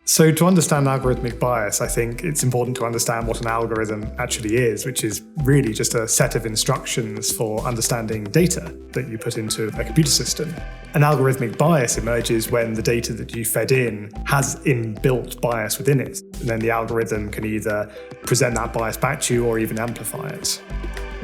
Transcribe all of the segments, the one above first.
So to understand algorithmic bias, I think it's important to understand what an algorithm actually is, which is really just a set of instructions for understanding data that you put into a computer system. An algorithmic bias emerges when the data that you fed in has inbuilt bias within it. And then the algorithm can either present that bias back to you or even amplify it.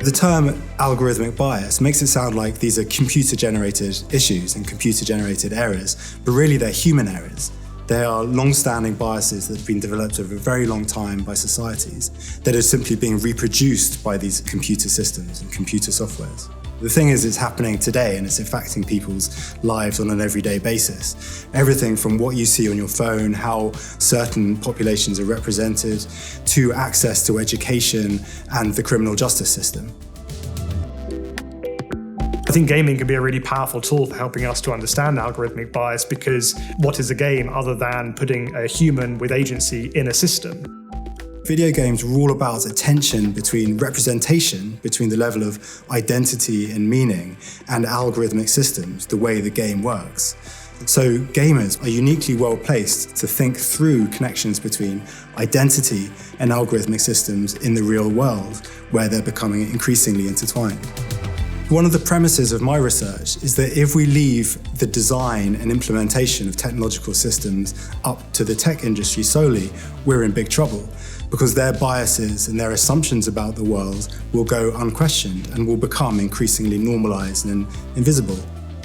The term algorithmic bias makes it sound like these are computer-generated issues and computer-generated errors, but really they're human errors. They are long-standing biases that have been developed over a very long time by societies that are simply being reproduced by these computer systems and computer softwares. The thing is, it's happening today and it's affecting people's lives on an everyday basis. Everything from what you see on your phone, how certain populations are represented, to access to education and the criminal justice system. I think gaming can be a really powerful tool for helping us to understand algorithmic bias, because what is a game other than putting a human with agency in a system? Video games are all about a tension between representation, between the level of identity and meaning, and algorithmic systems, the way the game works. So gamers are uniquely well placed to think through connections between identity and algorithmic systems in the real world, where they're becoming increasingly intertwined. One of the premises of my research is that if we leave the design and implementation of technological systems up to the tech industry solely, we're in big trouble, because their biases and their assumptions about the world will go unquestioned and will become increasingly normalised and invisible.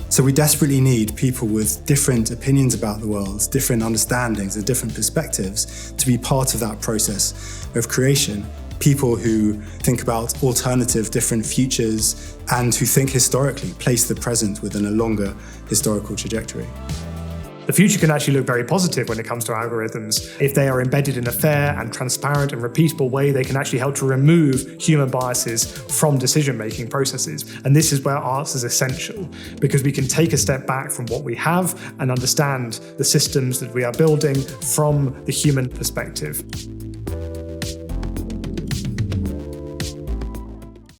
So we desperately need people with different opinions about the world, different understandings and different perspectives to be part of that process of creation. People who think about alternative, different futures and who think historically, place the present within a longer historical trajectory. The future can actually look very positive when it comes to algorithms. If they are embedded in a fair and transparent and repeatable way, they can actually help to remove human biases from decision-making processes. And this is where arts is essential, because we can take a step back from what we have and understand the systems that we are building from the human perspective.